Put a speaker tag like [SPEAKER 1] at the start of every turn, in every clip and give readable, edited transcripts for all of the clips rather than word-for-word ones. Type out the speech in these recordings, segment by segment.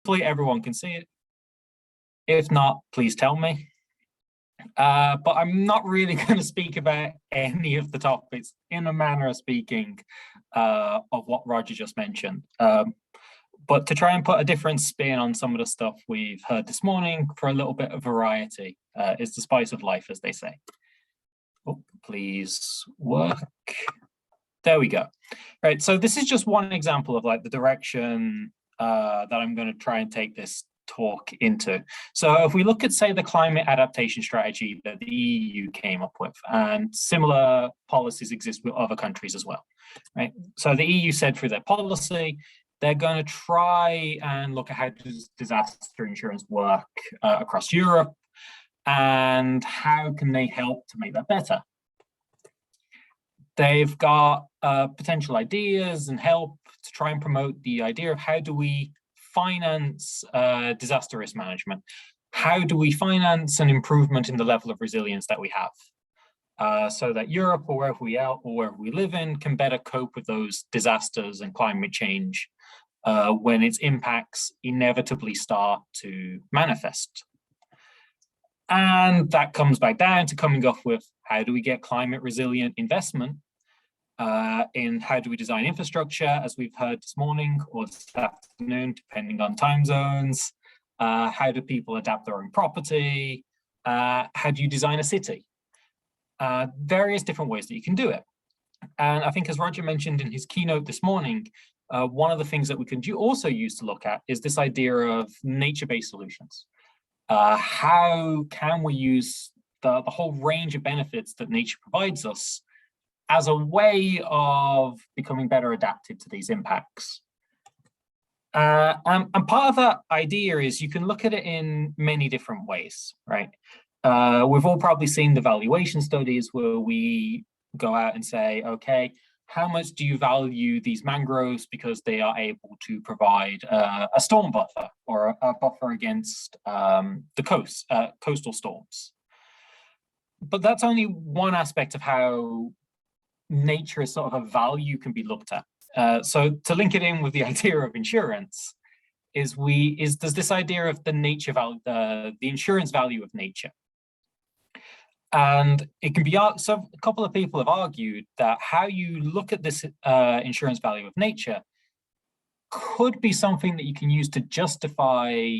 [SPEAKER 1] Hopefully everyone can see it. If not, please tell me. But I'm not really going to speak about any of the topics in a manner of speaking of what Roger just mentioned. But to try and put a different spin on some of the stuff we've heard this morning for a little bit of variety is the spice of life, as they say. Oh, please work. There we go. Right, so this is just one example of like the direction that I'm going to try and take this talk into. So if we look at, say, the climate adaptation strategy that the EU came up with, and similar policies exist with other countries as well, right? So the EU said through their policy, they're going to try and look at how does disaster insurance work across Europe, and how can they help to make that better. They've got potential ideas and help to try and promote the idea of how do we finance disaster risk management? How do we finance an improvement in the level of resilience that we have so that Europe or wherever we live in can better cope with those disasters and climate change when its impacts inevitably start to manifest? And that comes back down to coming up with how do we get climate resilient investment in how do we design infrastructure, as we've heard this morning or this afternoon, depending on time zones. How do people adapt their own property? How do you design a city? Various different ways that you can do it. And I think, as Roger mentioned in his keynote this morning, one of the things that we can also use to look at is this idea of nature-based solutions. How can we use the whole range of benefits that nature provides us as a way of becoming better adapted to these impacts? And part of that idea is you can look at it in many different ways, right? We've all probably seen the valuation studies where we go out and say, okay, how much do you value these mangroves because they are able to provide a storm buffer or a buffer against the coastal storms? But that's only one aspect of how nature as sort of a value can be looked at. So to link it in with the idea of insurance is there's this idea of the nature value, the insurance value of nature. And it can be, so a couple of people have argued that how you look at this insurance value of nature could be something that you can use to justify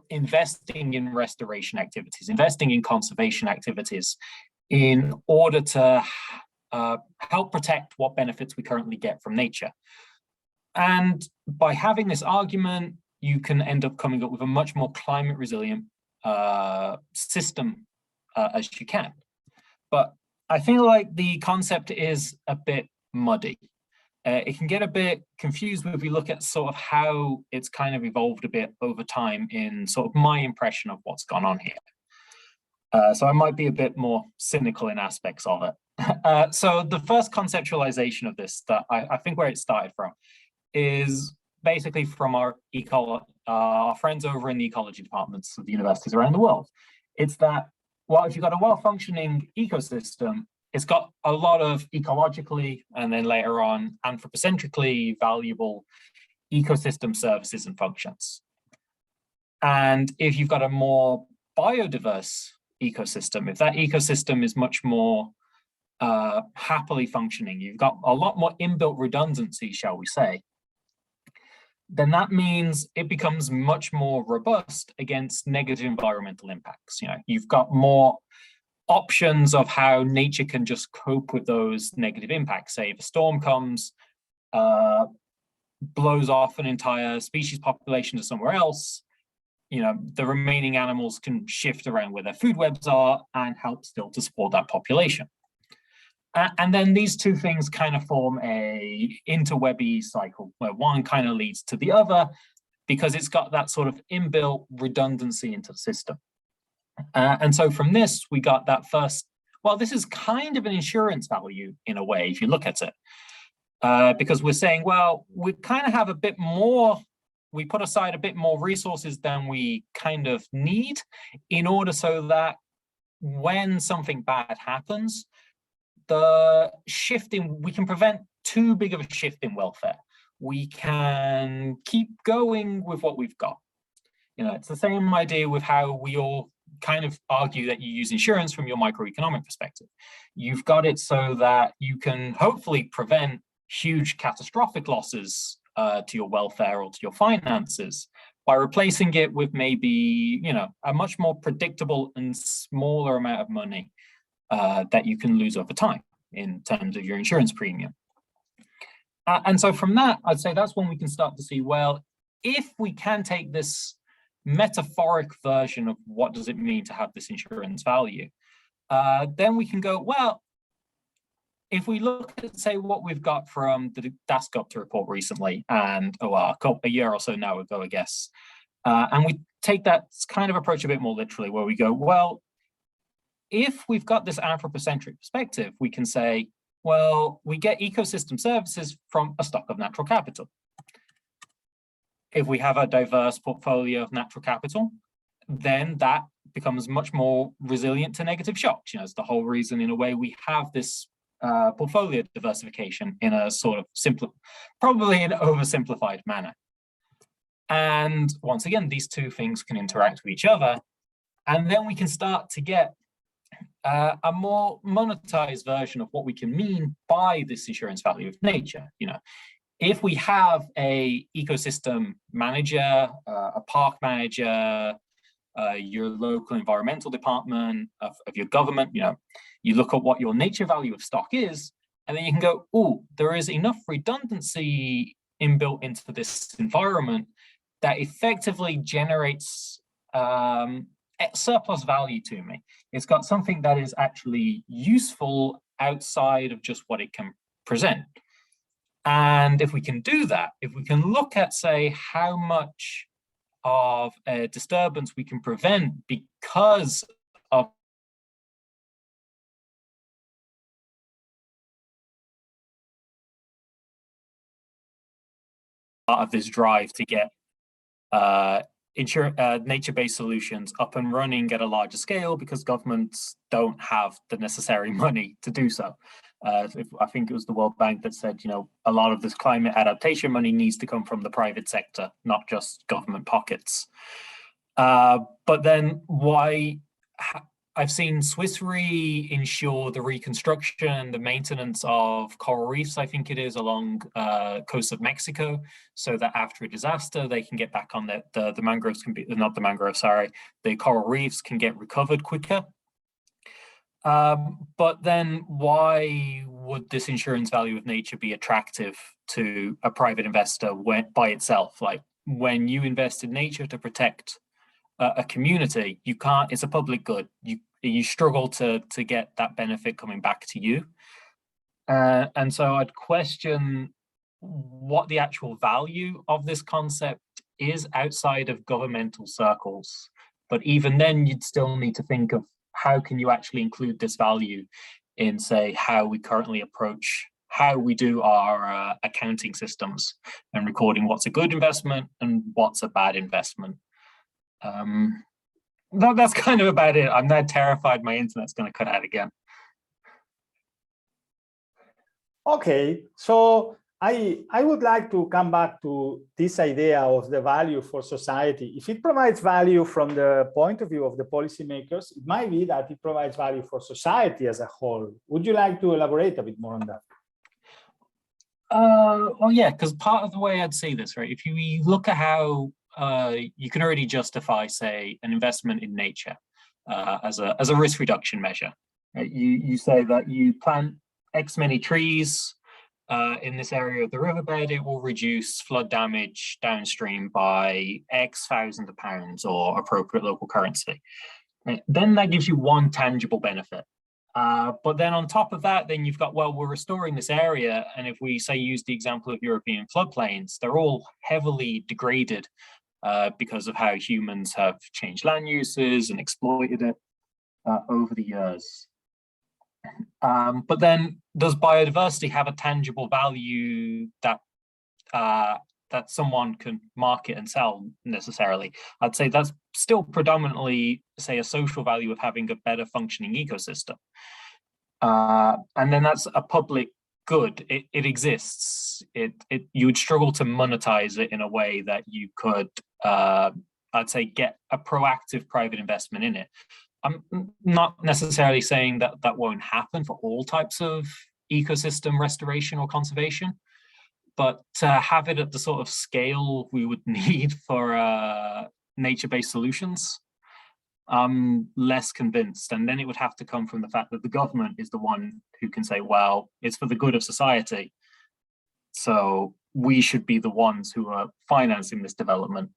[SPEAKER 1] investing in restoration activities, investing in conservation activities in order to help protect what benefits we currently get from nature. And by having this argument, you can end up coming up with a much more climate resilient system as you can. But I feel like the concept is a bit muddy. It can get a bit confused if we look at sort of how it's kind of evolved a bit over time in sort of my impression of what's gone on here. So I might be a bit more cynical in aspects of it. So the first conceptualization of this that I think where it started from is basically from our friends over in the ecology departments of the universities around the world. It's that, well, if you've got a well-functioning ecosystem, it's got a lot of ecologically and then later on anthropocentrically valuable ecosystem services and functions. And if you've got a more biodiverse ecosystem, if that ecosystem is much more happily functioning, you've got a lot more inbuilt redundancy, shall we say, then that means it becomes much more robust against negative environmental impacts. You know, you've got more options of how nature can just cope with those negative impacts. Say if a storm comes, blows off an entire species population to somewhere else, you know, the remaining animals can shift around where their food webs are and help still to support that population. And then these two things kind of form a interwebby cycle where one kind of leads to the other because it's got that sort of inbuilt redundancy into the system. And so from this, we got that first, well, this is kind of an insurance value in a way, if you look at it, because we're saying, well, we kind of have a bit more, we put aside a bit more resources than we kind of need in order so that when something bad happens, the shift in, we can prevent too big of a shift in welfare. we can keep going with what we've got. It's the same idea with how we all kind of argue that you use insurance from your microeconomic perspective. You've got it so that you can hopefully prevent huge catastrophic losses to your welfare or to your finances by replacing it with maybe, a much more predictable and smaller amount of money that you can lose over time in terms of your insurance premium. And so from that, I'd say that's when we can start to see, well, if we can take this metaphoric version of what does it mean to have this insurance value, then we can go, well, if we look at, say, what we've got from the DASGupta report recently, and a year or so now ago, I guess, and we take that kind of approach a bit more literally, where we go, well, if we've got this anthropocentric perspective, we can say, well, we get ecosystem services from a stock of natural capital. If we have a diverse portfolio of natural capital, then that becomes much more resilient to negative shocks. It's the whole reason, in a way, we have this portfolio diversification in a sort of probably an oversimplified manner. And once again, these two things can interact with each other, and then we can start to get a more monetized version of what we can mean by this insurance value of nature. If we have a ecosystem manager, a park manager, your local environmental department of your government, you look at what your nature value of stock is, and then you can go, oh, there is enough redundancy inbuilt into this environment that effectively generates surplus value to me. It's got something that is actually useful outside of just what it can present. And if we can do that, if we can look at, say, how much of a disturbance we can prevent because of this drive to get nature-based solutions up and running at a larger scale, because governments don't have the necessary money to do so. I think it was the World Bank that said, a lot of this climate adaptation money needs to come from the private sector, not just government pockets. But then I've seen Swiss Re insure the reconstruction, the maintenance of coral reefs, I think it is, along coast of Mexico, so that after a disaster, they can get back on the mangroves can be, not the mangroves, sorry, the coral reefs can get recovered quicker. But then why would this insurance value of nature be attractive to a private investor by itself? Like, when you invest in nature to protect a community, you can't, it's a public good. You struggle to get that benefit coming back to you. And so I'd question what the actual value of this concept is outside of governmental circles. But even then, you'd still need to think of how can you actually include this value in, say, how we currently approach, how we do our accounting systems and recording what's a good investment and what's a bad investment. That's kind of about it. I'm now terrified my internet's going to cut out again.
[SPEAKER 2] Okay, so I would like to come back to this idea of the value for society. If it provides value from the point of view of the policymakers, it might be that it provides value for society as a whole. Would you like to elaborate a bit more on that?
[SPEAKER 1] Well, yeah, because part of the way I'd see this, right, if you look at how you can already justify, say, an investment in nature as a risk reduction measure. Right? You say that you plant X many trees in this area of the riverbed, it will reduce flood damage downstream by X thousands of pounds or appropriate local currency. Right? Then that gives you one tangible benefit. But then on top of that, then you've got, well, we're restoring this area. And if we, say, use the example of European floodplains, they're all heavily degraded because of how humans have changed land uses and exploited it over the years. But then does biodiversity have a tangible value that that someone can market and sell necessarily? I'd say that's still predominantly, say, a social value of having a better functioning ecosystem. And then that's a public good. It exists. You would struggle to monetize it in a way that you could, I'd say, get a proactive private investment in it. I'm not necessarily saying that that won't happen for all types of ecosystem restoration or conservation, but to have it at the sort of scale we would need for nature-based solutions, I'm less convinced. And then it would have to come from the fact that the government is the one who can say, well, it's for the good of society, so we should be the ones who are financing this development.